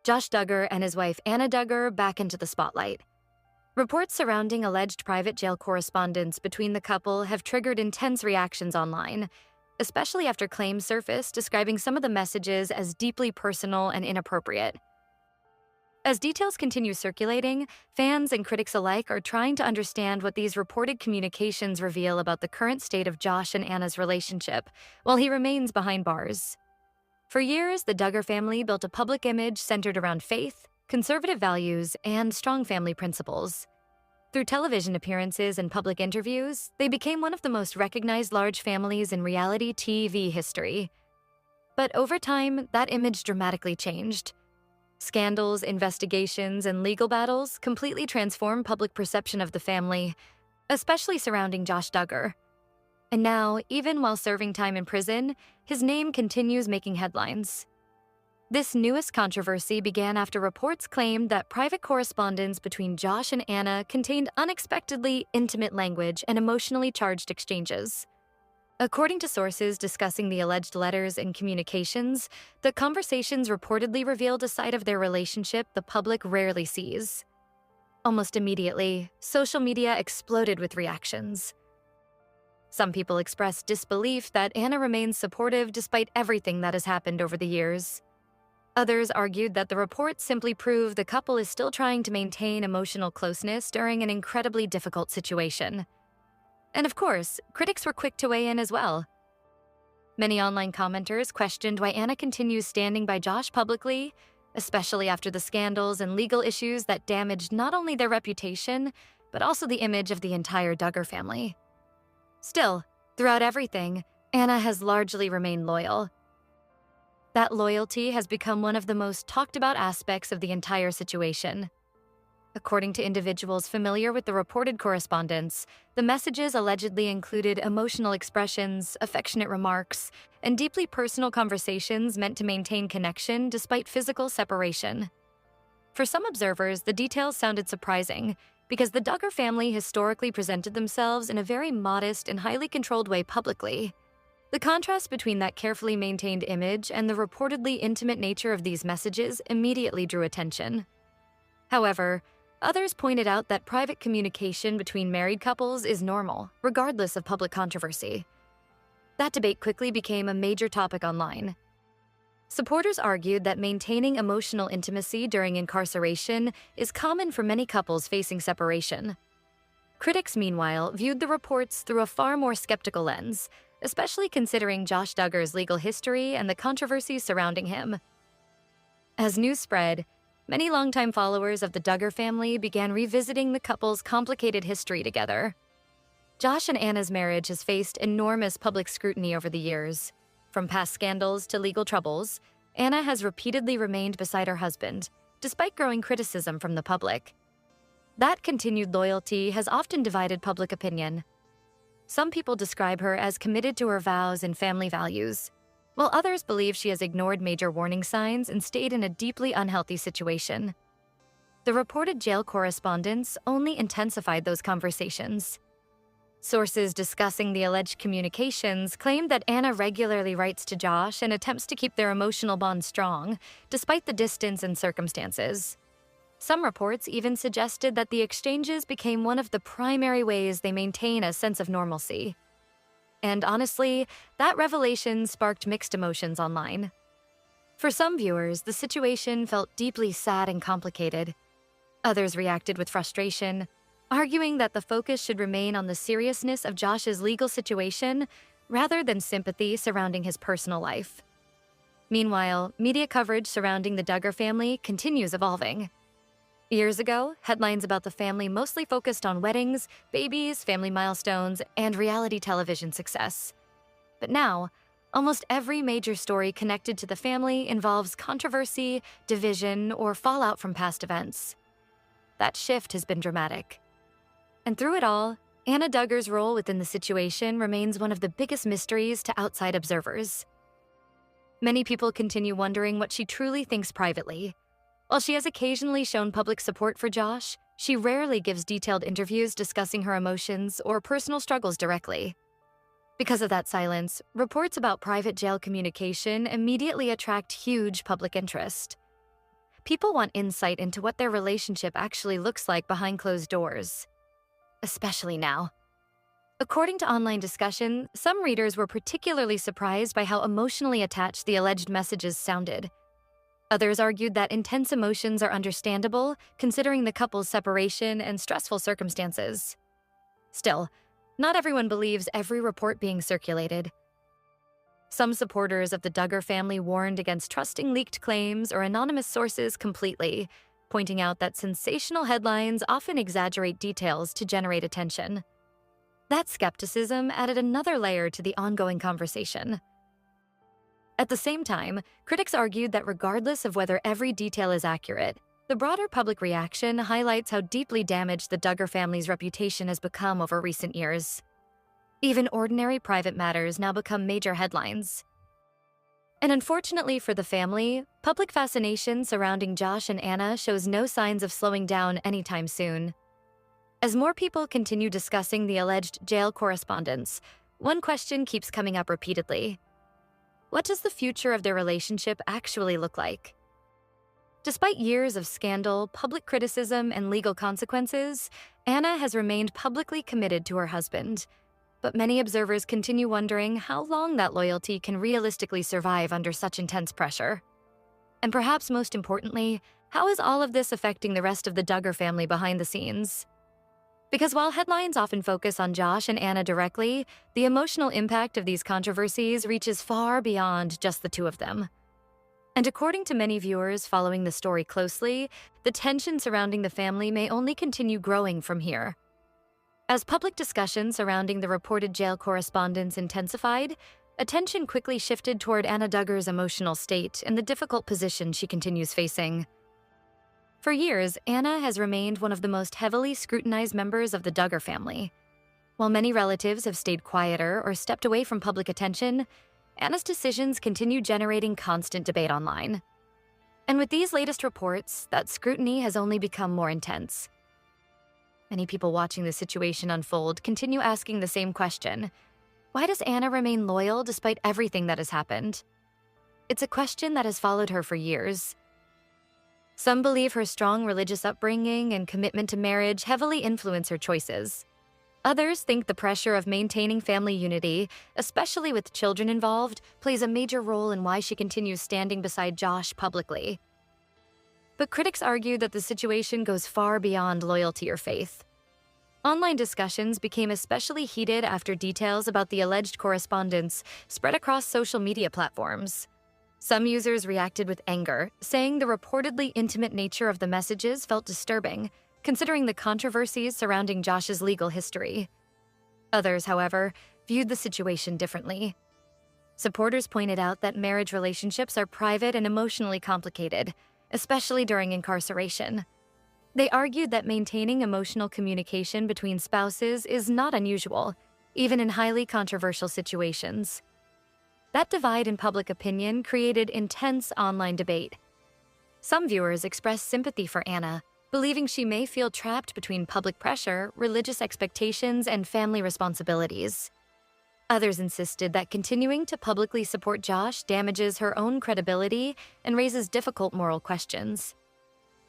Josh Duggar and his wife Anna Duggar back into the spotlight. Reports surrounding alleged private jail correspondence between the couple have triggered intense reactions online, especially after claims surfaced describing some of the messages as deeply personal and inappropriate. As details continue circulating, fans and critics alike are trying to understand what these reported communications reveal about the current state of Josh and Anna's relationship, while he remains behind bars. For years, the Duggar family built a public image centered around faith, conservative values, and strong family principles. Through television appearances and public interviews, they became one of the most recognized large families in reality TV history. But over time, that image dramatically changed. Scandals, investigations, and legal battles completely transformed public perception of the family, especially surrounding Josh Duggar. And now, even while serving time in prison, his name continues making headlines. This newest controversy began after reports claimed that private correspondence between Josh and Anna contained unexpectedly intimate language and emotionally charged exchanges. According to sources discussing the alleged letters and communications, the conversations reportedly revealed a side of their relationship the public rarely sees. Almost immediately, social media exploded with reactions. Some people expressed disbelief that Anna remains supportive despite everything that has happened over the years. Others argued that the reports simply prove the couple is still trying to maintain emotional closeness during an incredibly difficult situation. And of course, critics were quick to weigh in as well. Many online commenters questioned why Anna continues standing by Josh publicly, especially after the scandals and legal issues that damaged not only their reputation, but also the image of the entire Duggar family. Still, throughout everything, Anna has largely remained loyal. That loyalty has become one of the most talked about aspects of the entire situation. According to individuals familiar with the reported correspondence, the messages allegedly included emotional expressions, affectionate remarks, and deeply personal conversations meant to maintain connection despite physical separation. For some observers, the details sounded surprising because the Duggar family historically presented themselves in a very modest and highly controlled way publicly. The contrast between that carefully maintained image and the reportedly intimate nature of these messages immediately drew attention. However, others pointed out that private communication between married couples is normal, regardless of public controversy. That debate quickly became a major topic online. Supporters argued that maintaining emotional intimacy during incarceration is common for many couples facing separation. Critics, meanwhile, viewed the reports through a far more skeptical lens, especially considering Josh Duggar's legal history and the controversies surrounding him. As news spread, many longtime followers of the Duggar family began revisiting the couple's complicated history together. Josh and Anna's marriage has faced enormous public scrutiny over the years. From past scandals to legal troubles, Anna has repeatedly remained beside her husband, despite growing criticism from the public. That continued loyalty has often divided public opinion. Some people describe her as committed to her vows and family values, while others believe she has ignored major warning signs and stayed in a deeply unhealthy situation. The reported jail correspondence only intensified those conversations. Sources discussing the alleged communications claim that Anna regularly writes to Josh and attempts to keep their emotional bond strong, despite the distance and circumstances. Some reports even suggested that the exchanges became one of the primary ways they maintain a sense of normalcy. And honestly, that revelation sparked mixed emotions online. For some viewers, the situation felt deeply sad and complicated. Others reacted with frustration, arguing that the focus should remain on the seriousness of Josh's legal situation rather than sympathy surrounding his personal life. Meanwhile, media coverage surrounding the Duggar family continues evolving. Years ago, headlines about the family mostly focused on weddings, babies, family milestones, and reality television success. But now, almost every major story connected to the family involves controversy, division, or fallout from past events. That shift has been dramatic. And through it all, Anna Duggar's role within the situation remains one of the biggest mysteries to outside observers. Many people continue wondering what she truly thinks privately. While she has occasionally shown public support for Josh, she rarely gives detailed interviews discussing her emotions or personal struggles directly. Because of that silence, reports about private jail communication immediately attract huge public interest. people want insight into what their relationship actually looks like behind closed doors. Especially now. According to online discussion, some readers were particularly surprised by how emotionally attached the alleged messages sounded. Others argued that intense emotions are understandable, considering the couple's separation and stressful circumstances. Still, not everyone believes every report being circulated. Some supporters of the Duggar family warned against trusting leaked claims or anonymous sources completely, pointing out that sensational headlines often exaggerate details to generate attention. That skepticism added another layer to the ongoing conversation. At the same time, critics argued that regardless of whether every detail is accurate, the broader public reaction highlights how deeply damaged the Duggar family's reputation has become over recent years. Even ordinary private matters now become major headlines. And unfortunately for the family, public fascination surrounding Josh and Anna shows no signs of slowing down anytime soon. As more people continue discussing the alleged jail correspondence, one question keeps coming up repeatedly. What does the future of their relationship actually look like? Despite years of scandal, public criticism, and legal consequences, Anna has remained publicly committed to her husband. But many observers continue wondering how long that loyalty can realistically survive under such intense pressure. And perhaps most importantly, how is all of this affecting the rest of the Duggar family behind the scenes? Because while headlines often focus on Josh and Anna directly, the emotional impact of these controversies reaches far beyond just the two of them. And according to many viewers following the story closely, the tension surrounding the family may only continue growing from here. As public discussion surrounding the reported jail correspondence intensified, attention quickly shifted toward Anna Duggar's emotional state and the difficult position she continues facing. For years, Anna has remained one of the most heavily scrutinized members of the Duggar family. While many relatives have stayed quieter or stepped away from public attention, Anna's decisions continue generating constant debate online. And with these latest reports, that scrutiny has only become more intense. Many people watching the situation unfold continue asking the same question. Why does Anna remain loyal despite everything that has happened? It's a question that has followed her for years. Some believe her strong religious upbringing and commitment to marriage heavily influence her choices. Others think the pressure of maintaining family unity, especially with children involved, plays a major role in why she continues standing beside Josh publicly. But critics argue that the situation goes far beyond loyalty or faith. Online discussions became especially heated after details about the alleged correspondence spread across social media platforms. Some users reacted with anger, saying the reportedly intimate nature of the messages felt disturbing, considering the controversies surrounding Josh's legal history. Others, however, viewed the situation differently. Supporters pointed out that marriage relationships are private and emotionally complicated, especially during incarceration. They argued that maintaining emotional communication between spouses is not unusual, even in highly controversial situations. That divide in public opinion created intense online debate. Some viewers expressed sympathy for Anna, believing she may feel trapped between public pressure, religious expectations, and family responsibilities. Others insisted that continuing to publicly support Josh damages her own credibility and raises difficult moral questions.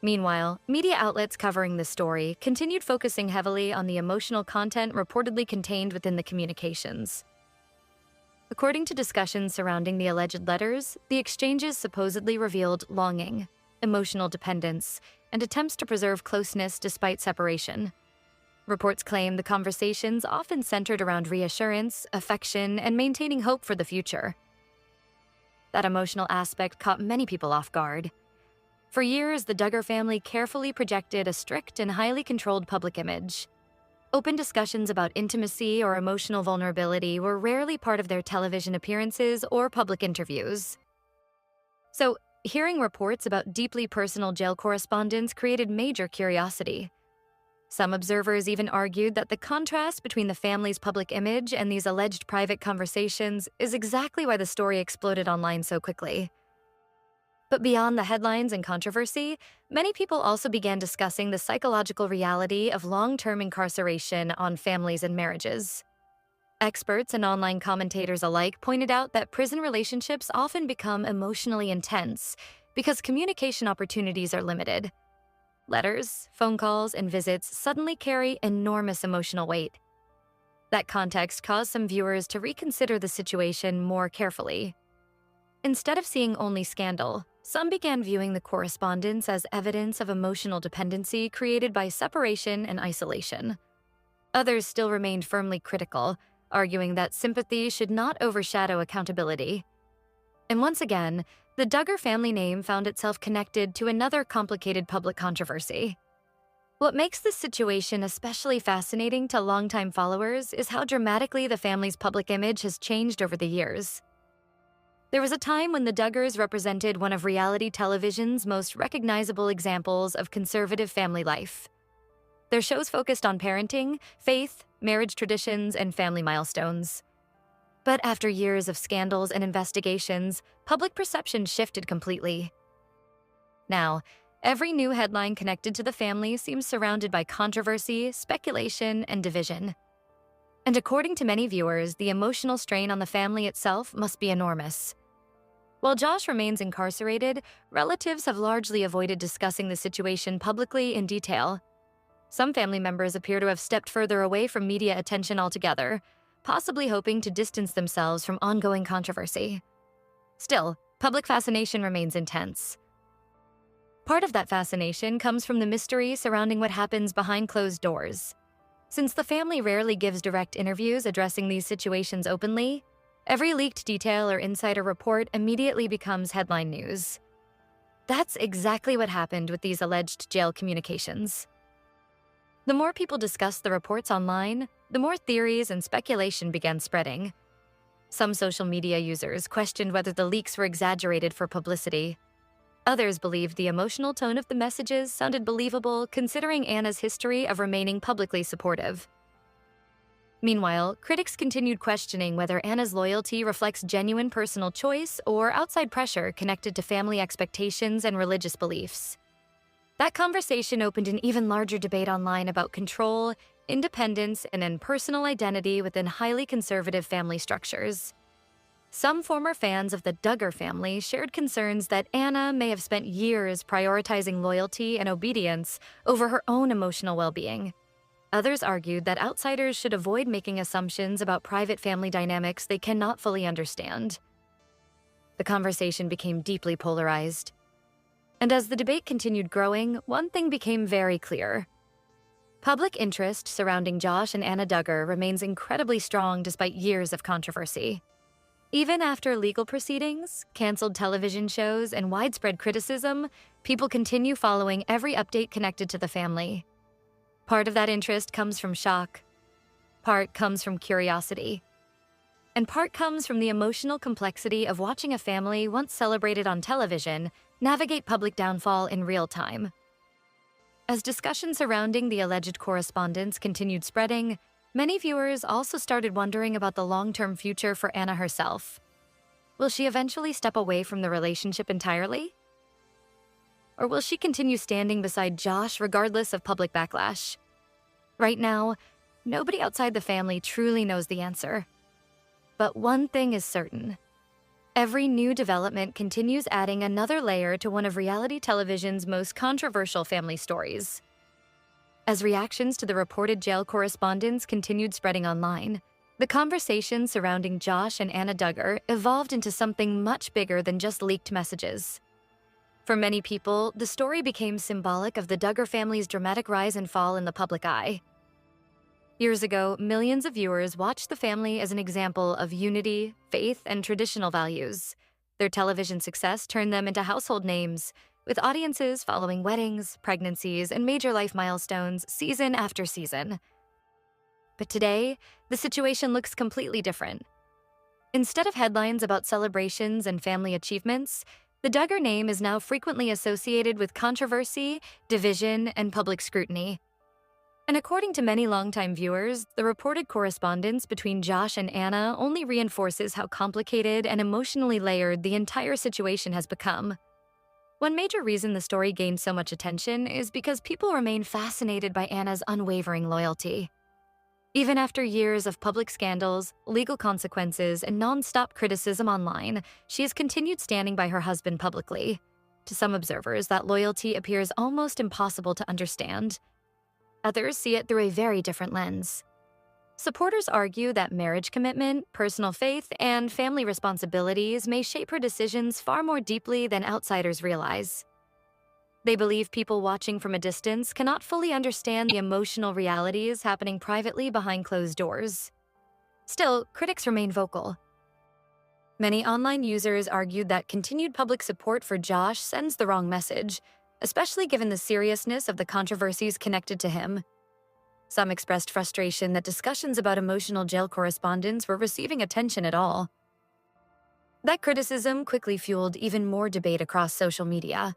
Meanwhile, media outlets covering the story continued focusing heavily on the emotional content reportedly contained within the communications. According to discussions surrounding the alleged letters, the exchanges supposedly revealed longing, emotional dependence, and attempts to preserve closeness despite separation. Reports claim the conversations often centered around reassurance, affection, and maintaining hope for the future. That emotional aspect caught many people off guard. For years, the Duggar family carefully projected a strict and highly controlled public image. Open discussions about intimacy or emotional vulnerability were rarely part of their television appearances or public interviews. So, hearing reports about deeply personal jail correspondence created major curiosity. Some observers even argued that the contrast between the family's public image and these alleged private conversations is exactly why the story exploded online so quickly. But beyond the headlines and controversy, many people also began discussing the psychological reality of long-term incarceration on families and marriages. Experts and online commentators alike pointed out that prison relationships often become emotionally intense, because communication opportunities are limited. Letters, phone calls, and visits suddenly carry enormous emotional weight. That context caused some viewers to reconsider the situation more carefully. Instead of seeing only scandal, some began viewing the correspondence as evidence of emotional dependency created by separation and isolation. Others still remained firmly critical, arguing that sympathy should not overshadow accountability. And once again, the Duggar family name found itself connected to another complicated public controversy. What makes this situation especially fascinating to longtime followers is how dramatically the family's public image has changed over the years. There was a time when the Duggars represented one of reality television's most recognizable examples of conservative family life. Their shows focused on parenting, faith, marriage traditions, and family milestones. But after years of scandals and investigations, public perception shifted completely. Now, every new headline connected to the family seems surrounded by controversy, speculation, and division. And according to many viewers, the emotional strain on the family itself must be enormous. While Josh remains incarcerated, relatives have largely avoided discussing the situation publicly in detail. Some family members appear to have stepped further away from media attention altogether, possibly hoping to distance themselves from ongoing controversy. Still, public fascination remains intense. Part of that fascination comes from the mystery surrounding what happens behind closed doors. Since the family rarely gives direct interviews addressing these situations openly, every leaked detail or insider report immediately becomes headline news. That's exactly what happened with these alleged jail communications. The more people discussed the reports online, the more theories and speculation began spreading. Some social media users questioned whether the leaks were exaggerated for publicity. Others believed the emotional tone of the messages sounded believable considering Anna's history of remaining publicly supportive. Meanwhile, critics continued questioning whether Anna's loyalty reflects genuine personal choice or outside pressure connected to family expectations and religious beliefs. That conversation opened an even larger debate online about control, independence, and impersonal identity within highly conservative family structures. Some former fans of the Duggar family shared concerns that Anna may have spent years prioritizing loyalty and obedience over her own emotional well-being. Others argued that outsiders should avoid making assumptions about private family dynamics they cannot fully understand. The conversation became deeply polarized. And as the debate continued growing, one thing became very clear. Public interest surrounding Josh and Anna Duggar remains incredibly strong despite years of controversy. Even after legal proceedings, canceled television shows, and widespread criticism, people continue following every update connected to the family. Part of that interest comes from shock, part comes from curiosity, and part comes from the emotional complexity of watching a family once celebrated on television navigate public downfall in real time. As discussion surrounding the alleged correspondence continued spreading, many viewers also started wondering about the long-term future for Anna herself. Will she eventually step away from the relationship entirely? Or will she continue standing beside Josh regardless of public backlash? Right now, nobody outside the family truly knows the answer. But one thing is certain. Every new development continues adding another layer to one of reality television's most controversial family stories. As reactions to the reported jail correspondence continued spreading online, the conversation surrounding Josh and Anna Duggar evolved into something much bigger than just leaked messages. For many people, the story became symbolic of the Duggar family's dramatic rise and fall in the public eye. Years ago, millions of viewers watched the family as an example of unity, faith, and traditional values. Their television success turned them into household names, with audiences following weddings, pregnancies, and major life milestones season after season. But today, the situation looks completely different. Instead of headlines about celebrations and family achievements, the Duggar name is now frequently associated with controversy, division, and public scrutiny. And according to many longtime viewers, the reported correspondence between Josh and Anna only reinforces how complicated and emotionally layered the entire situation has become. One major reason the story gained so much attention is because people remain fascinated by Anna's unwavering loyalty. Even after years of public scandals, legal consequences, and non-stop criticism online, she has continued standing by her husband publicly. To some observers, that loyalty appears almost impossible to understand. Others see it through a very different lens. Supporters argue that marriage commitment, personal faith, and family responsibilities may shape her decisions far more deeply than outsiders realize. They believe people watching from a distance cannot fully understand the emotional realities happening privately behind closed doors. Still, critics remain vocal. Many online users argued that continued public support for Josh sends the wrong message, especially given the seriousness of the controversies connected to him. Some expressed frustration that discussions about emotional jail correspondence were receiving attention at all. That criticism quickly fueled even more debate across social media.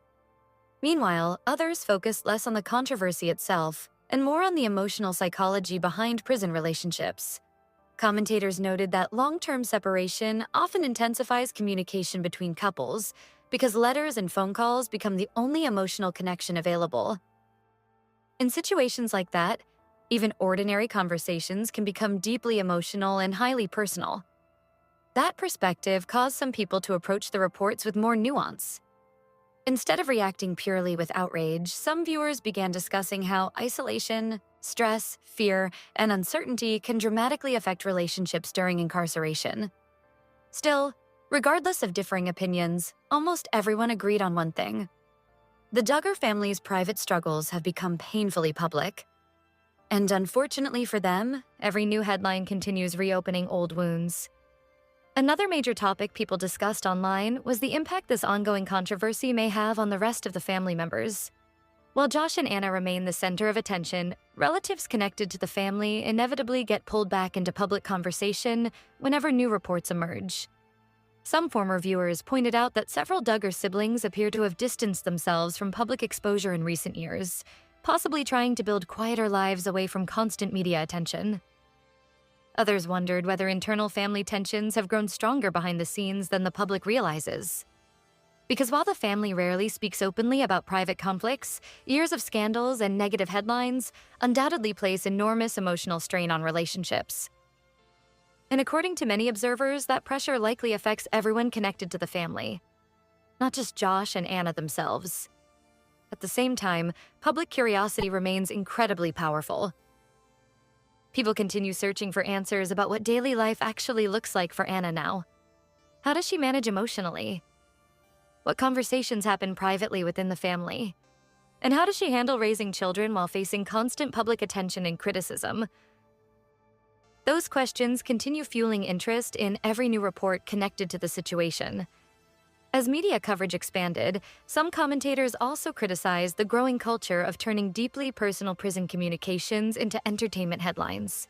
Meanwhile, others focused less on the controversy itself and more on the emotional psychology behind prison relationships. Commentators noted that long-term separation often intensifies communication between couples because letters and phone calls become the only emotional connection available. In situations like that, even ordinary conversations can become deeply emotional and highly personal. That perspective caused some people to approach the reports with more nuance. Instead of reacting purely with outrage, some viewers began discussing how isolation, stress, fear, and uncertainty can dramatically affect relationships during incarceration. Still, regardless of differing opinions, almost everyone agreed on one thing. The Duggar family's private struggles have become painfully public. And unfortunately for them, every new headline continues reopening old wounds. Another major topic people discussed online was the impact this ongoing controversy may have on the rest of the family members. While Josh and Anna remain the center of attention, relatives connected to the family inevitably get pulled back into public conversation whenever new reports emerge. Some former viewers pointed out that several Duggar siblings appear to have distanced themselves from public exposure in recent years, possibly trying to build quieter lives away from constant media attention. Others wondered whether internal family tensions have grown stronger behind the scenes than the public realizes. Because while the family rarely speaks openly about private conflicts, years of scandals and negative headlines undoubtedly place enormous emotional strain on relationships. And according to many observers, that pressure likely affects everyone connected to the family, not just Josh and Anna themselves. At the same time, public curiosity remains incredibly powerful. People continue searching for answers about what daily life actually looks like for Anna now. How does she manage emotionally? What conversations happen privately within the family? And how does she handle raising children while facing constant public attention and criticism? Those questions continue fueling interest in every new report connected to the situation. As media coverage expanded, some commentators also criticized the growing culture of turning deeply personal prison communications into entertainment headlines.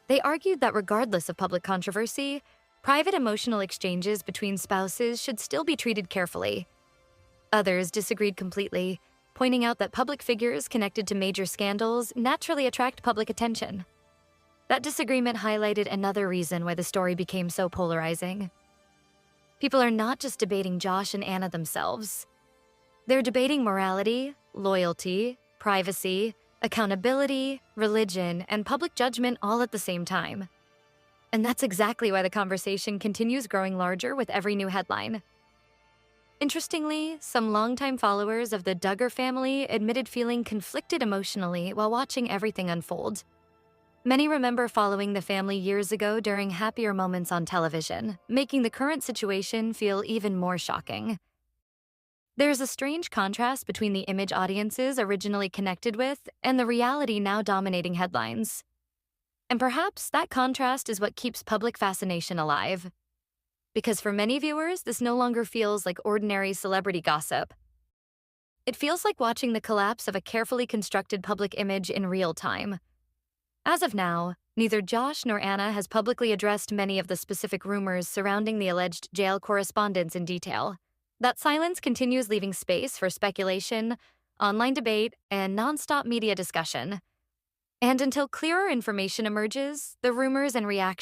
They argued that regardless of public controversy, private emotional exchanges between spouses should still be treated carefully. Others disagreed completely, pointing out that public figures connected to major scandals naturally attract public attention. That disagreement highlighted another reason why the story became so polarizing. People are not just debating Josh and Anna themselves. They're debating morality, loyalty, privacy, accountability, religion, and public judgment all at the same time. And that's exactly why the conversation continues growing larger with every new headline. Interestingly, some longtime followers of the Duggar family admitted feeling conflicted emotionally while watching everything unfold. Many remember following the family years ago during happier moments on television, making the current situation feel even more shocking. There's a strange contrast between the image audiences originally connected with and the reality now dominating headlines. And perhaps that contrast is what keeps public fascination alive. Because for many viewers, this no longer feels like ordinary celebrity gossip. It feels like watching the collapse of a carefully constructed public image in real time. As of now, neither Josh nor Anna has publicly addressed many of the specific rumors surrounding the alleged jail correspondence in detail. That silence continues leaving space for speculation, online debate, and nonstop media discussion. And until clearer information emerges, the rumors and reactions